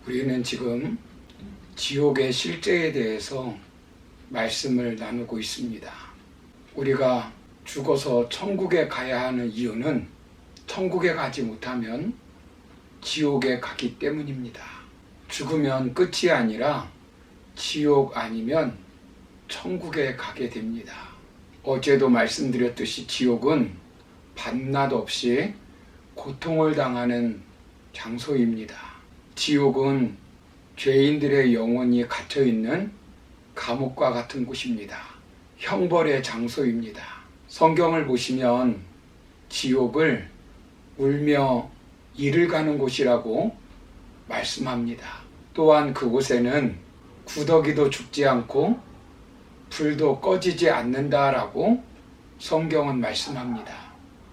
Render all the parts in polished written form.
우리는 지금 지옥의 실제에 대해서 말씀을 나누고 있습니다. 우리가 죽어서 천국에 가야 하는 이유는 천국에 가지 못하면 지옥에 가기 때문입니다. 죽으면 끝이 아니라 지옥 아니면 천국에 가게 됩니다. 어제도 말씀드렸듯이 지옥은 밤낮 없이 고통을 당하는 장소입니다. 지옥은 죄인들의 영혼이 갇혀있는 감옥과 같은 곳입니다. 형벌의 장소입니다. 성경을 보시면 지옥을 울며 이를 가는 곳이라고 말씀합니다. 또한 그곳에는 구더기도 죽지 않고 불도 꺼지지 않는다라고 성경은 말씀합니다.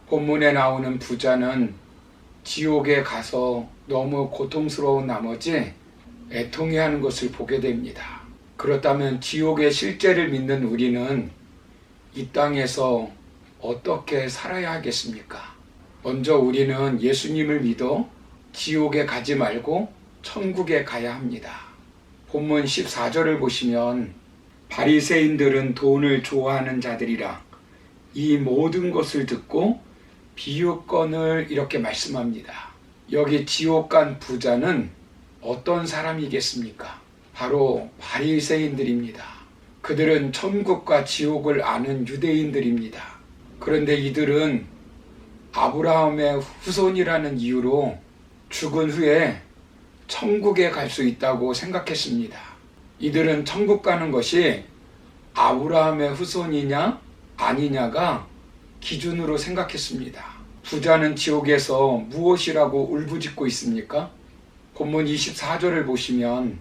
본문에 나오는 부자는 지옥에 가서 너무 고통스러운 나머지 애통해하는 것을 보게 됩니다. 그렇다면 지옥의 실제를 믿는 우리는 이 땅에서 어떻게 살아야 하겠습니까? 먼저 우리는 예수님을 믿어 지옥에 가지 말고 천국에 가야 합니다. 본문 14절을 보시면 바리새인들은 돈을 좋아하는 자들이라 이 모든 것을 듣고 비유권을 이렇게 말씀합니다. 여기 지옥 간 부자는 어떤 사람이겠습니까? 바로 바리새인들입니다. 그들은 천국과 지옥을 아는 유대인들입니다. 그런데 이들은 아브라함의 후손이라는 이유로 죽은 후에 천국에 갈 수 있다고 생각했습니다. 이들은 천국 가는 것이 아브라함의 후손이냐 아니냐가 기준으로 생각했습니다. 부자는 지옥에서 무엇이라고 울부짖고 있습니까? 본문 24절을 보시면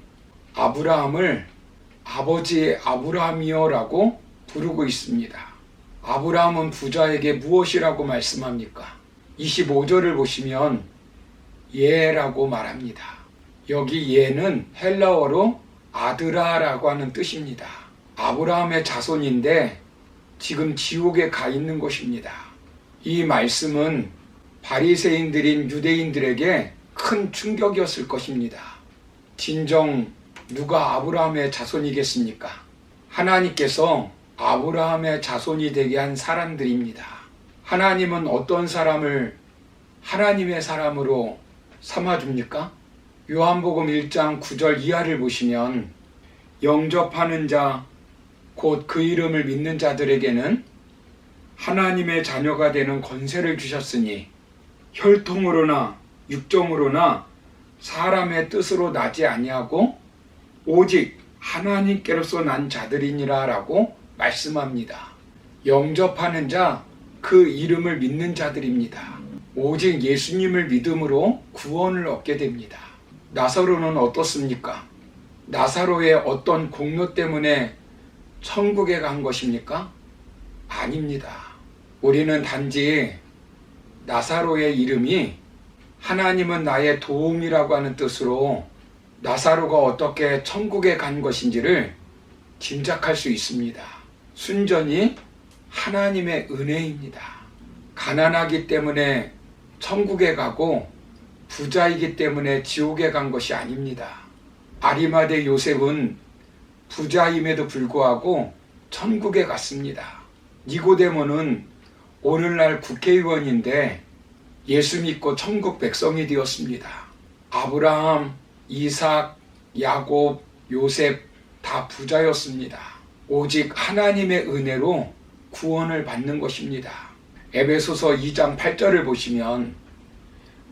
아브라함을 아버지 아브라함이여 라고 부르고 있습니다. 아브라함은 부자에게 무엇이라고 말씀합니까? 25절을 보시면 예라고 말합니다. 여기 예는 헬라어로 아드라라고 하는 뜻입니다. 아브라함의 자손인데 지금 지옥에 가 있는 것입니다. 이 말씀은 바리새인들인 유대인들에게 큰 충격이었을 것입니다. 진정 누가 아브라함의 자손이겠습니까? 하나님께서 아브라함의 자손이 되게 한 사람들입니다. 하나님은 어떤 사람을 하나님의 사람으로 삼아줍니까? 요한복음 1장 9절 이하를 보시면 영접하는 자 곧 그 이름을 믿는 자들에게는 하나님의 자녀가 되는 권세를 주셨으니 혈통으로나 육정으로나 사람의 뜻으로 나지 아니하고 오직 하나님께로서 난 자들이니라 라고 말씀합니다. 영접하는 자, 그 이름을 믿는 자들입니다. 오직 예수님을 믿음으로 구원을 얻게 됩니다. 나사로는 어떻습니까? 나사로의 어떤 공로 때문에 천국에 간 것입니까? 아닙니다. 우리는 단지 나사로의 이름이 하나님은 나의 도움이라고 하는 뜻으로 나사로가 어떻게 천국에 간 것인지를 짐작할 수 있습니다. 순전히 하나님의 은혜입니다. 가난하기 때문에 천국에 가고 부자이기 때문에 지옥에 간 것이 아닙니다. 아리마대 요셉은 부자임에도 불구하고 천국에 갔습니다. 니고데모는 오늘날 국회의원인데 예수 믿고 천국 백성이 되었습니다. 아브라함, 이삭, 야곱, 요셉 다 부자였습니다. 오직 하나님의 은혜로 구원을 받는 것입니다. 에베소서 2장 8절을 보시면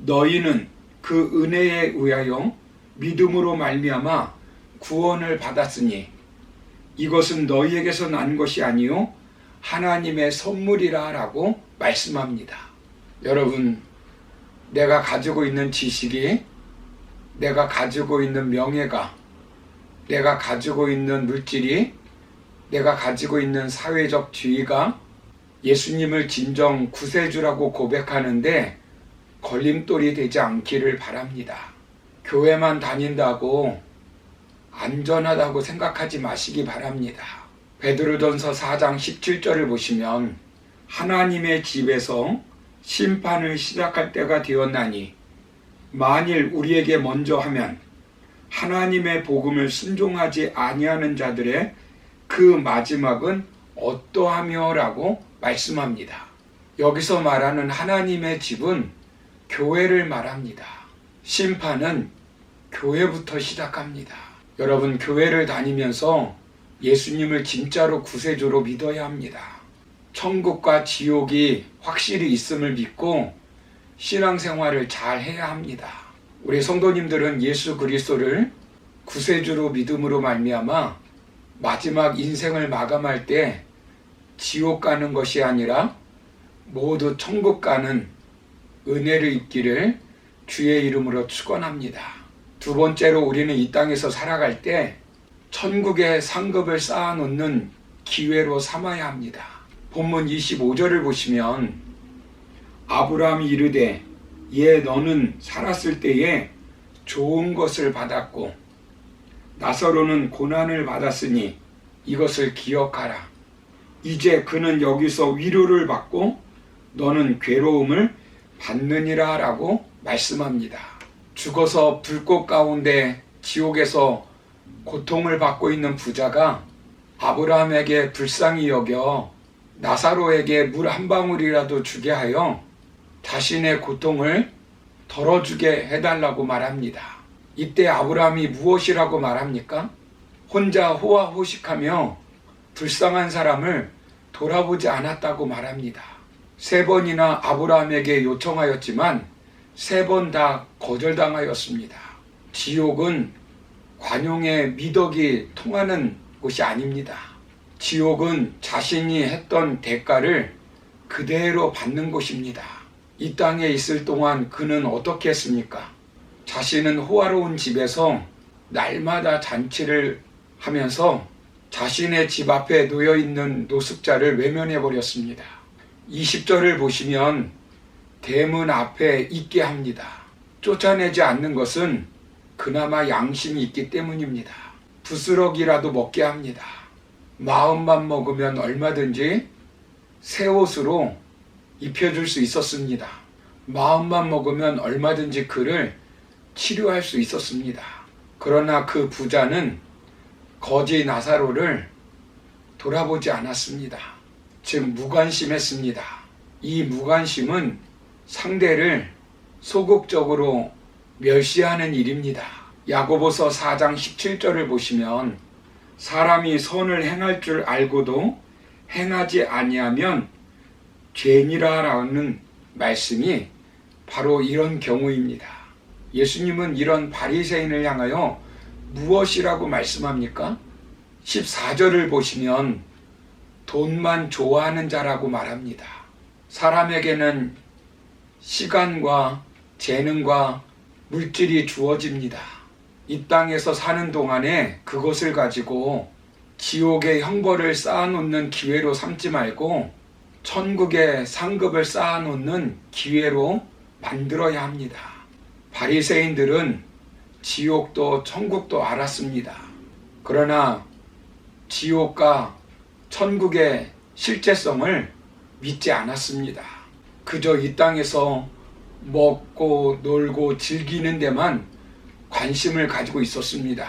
너희는 그 은혜에 의하여 믿음으로 말미암아 구원을 받았으니 이것은 너희에게서 난 것이 아니요 하나님의 선물이라 라고 말씀합니다. 여러분, 내가 가지고 있는 지식이, 내가 가지고 있는 명예가, 내가 가지고 있는 물질이, 내가 가지고 있는 사회적 지위가 예수님을 진정 구세주라고 고백하는데 걸림돌이 되지 않기를 바랍니다. 교회만 다닌다고 안전하다고 생각하지 마시기 바랍니다. 베드로전서 4장 17절을 보시면 하나님의 집에서 심판을 시작할 때가 되었나니 만일 우리에게 먼저 하면 하나님의 복음을 순종하지 아니하는 자들의 그 마지막은 어떠하며 라고 말씀합니다. 여기서 말하는 하나님의 집은 교회를 말합니다. 심판은 교회부터 시작합니다. 여러분, 교회를 다니면서 예수님을 진짜로 구세주로 믿어야 합니다. 천국과 지옥이 확실히 있음을 믿고 신앙생활을 잘 해야 합니다. 우리 성도님들은 예수 그리스도를 구세주로 믿음으로 말미암아 마지막 인생을 마감할 때 지옥 가는 것이 아니라 모두 천국 가는 은혜를 입기를 주의 이름으로 축원합니다. 두 번째로 우리는 이 땅에서 살아갈 때 천국의 상급을 쌓아놓는 기회로 삼아야 합니다. 본문 25절을 보시면 아브라함이 이르되 너는 살았을 때에 좋은 것을 받았고 나사로는 고난을 받았으니 이것을 기억하라. 이제 그는 여기서 위로를 받고 너는 괴로움을 받느니라 라고 말씀합니다. 죽어서 불꽃 가운데 지옥에서 고통을 받고 있는 부자가 아브라함에게 불쌍히 여겨 나사로에게 물 한 방울이라도 주게 하여 자신의 고통을 덜어주게 해달라고 말합니다. 이때 아브라함이 무엇이라고 말합니까? 혼자 호화호식하며 불쌍한 사람을 돌아보지 않았다고 말합니다. 3번이나 아브라함에게 요청하였지만 3번 다 거절당하였습니다. 지옥은 관용의 미덕이 통하는 곳이 아닙니다. 지옥은 자신이 했던 대가를 그대로 받는 곳입니다. 이 땅에 있을 동안 그는 어떻게 했습니까? 자신은 호화로운 집에서 날마다 잔치를 하면서 자신의 집 앞에 놓여있는 노숙자를 외면해 버렸습니다. 20절을 보시면 대문 앞에 있게 합니다. 쫓아내지 않는 것은 그나마 양심이 있기 때문입니다. 부스러기라도 먹게 합니다. 마음만 먹으면 얼마든지 새 옷으로 입혀줄 수 있었습니다. 마음만 먹으면 얼마든지 그를 치료할 수 있었습니다. 그러나 그 부자는 거지 나사로를 돌아보지 않았습니다. 즉 무관심했습니다. 이 무관심은 상대를 소극적으로 멸시하는 일입니다. 야고보서 4장 17절을 보시면 사람이 선을 행할 줄 알고도 행하지 아니하면 죄니라라는 말씀이 바로 이런 경우입니다. 예수님은 이런 바리새인을 향하여 무엇이라고 말씀합니까? 14절을 보시면 돈만 좋아하는 자라고 말합니다. 사람에게는 시간과 재능과 물질이 주어집니다. 이 땅에서 사는 동안에 그것을 가지고 지옥의 형벌을 쌓아놓는 기회로 삼지 말고 천국의 상급을 쌓아놓는 기회로 만들어야 합니다. 바리새인들은 지옥도 천국도 알았습니다. 그러나 지옥과 천국의 실제성을 믿지 않았습니다. 그저 이 땅에서 먹고 놀고 즐기는 데만 관심을 가지고 있었습니다.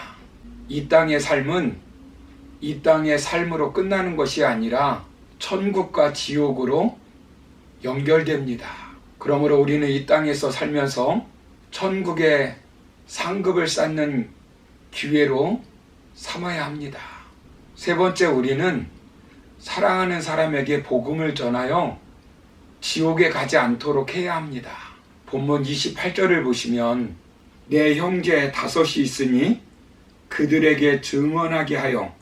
이 땅의 삶은 이 땅의 삶으로 끝나는 것이 아니라 천국과 지옥으로 연결됩니다. 그러므로 우리는 이 땅에서 살면서 천국의 상급을 쌓는 기회로 삼아야 합니다. 세 번째, 우리는 사랑하는 사람에게 복음을 전하여 지옥에 가지 않도록 해야 합니다. 본문 28절을 보시면 내 형제 5이 있으니 그들에게 증언하게 하여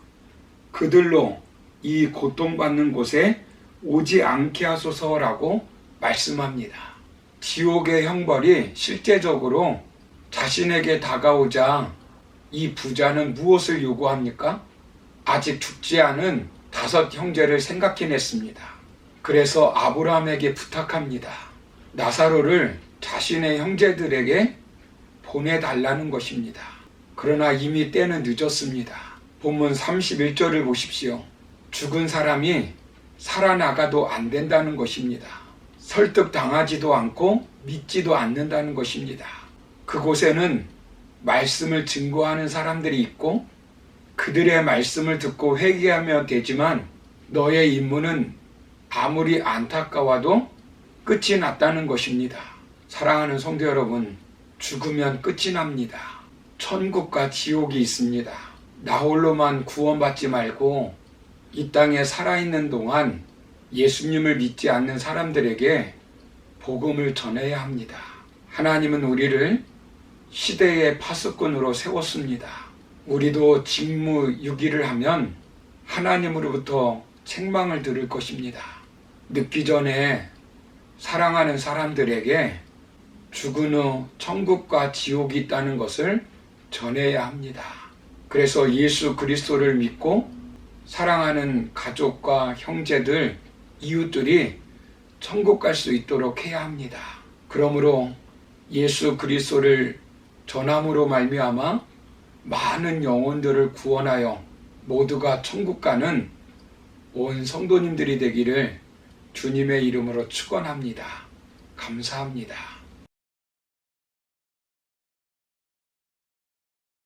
그들로 이 고통받는 곳에 오지 않게 하소서라고 말씀합니다. 지옥의 형벌이 실제적으로 자신에게 다가오자 이 부자는 무엇을 요구합니까? 아직 죽지 않은 5 형제를 생각해냈습니다. 그래서 아브라함에게 부탁합니다. 나사로를 자신의 형제들에게 보내달라는 것입니다. 그러나 이미 때는 늦었습니다. 본문 31절을 보십시오. 죽은 사람이 살아나가도 안 된다는 것입니다. 설득당하지도 않고 믿지도 않는다는 것입니다. 그곳에는 말씀을 증거하는 사람들이 있고 그들의 말씀을 듣고 회개하면 되지만 너의 임무는 아무리 안타까워도 끝이 났다는 것입니다. 사랑하는 성도 여러분, 죽으면 끝이 납니다. 천국과 지옥이 있습니다. 나 홀로만 구원받지 말고 이 땅에 살아있는 동안 예수님을 믿지 않는 사람들에게 복음을 전해야 합니다. 하나님은 우리를 시대의 파수꾼으로 세웠습니다. 우리도 직무유기를 하면 하나님으로부터 책망을 들을 것입니다. 늦기 전에 사랑하는 사람들에게 죽은 후 천국과 지옥이 있다는 것을 전해야 합니다. 그래서 예수 그리스도를 믿고 사랑하는 가족과 형제들, 이웃들이 천국 갈 수 있도록 해야 합니다. 그러므로 예수 그리스도를 전함으로 말미암아 많은 영혼들을 구원하여 모두가 천국 가는 온 성도님들이 되기를 주님의 이름으로 축원합니다. 감사합니다.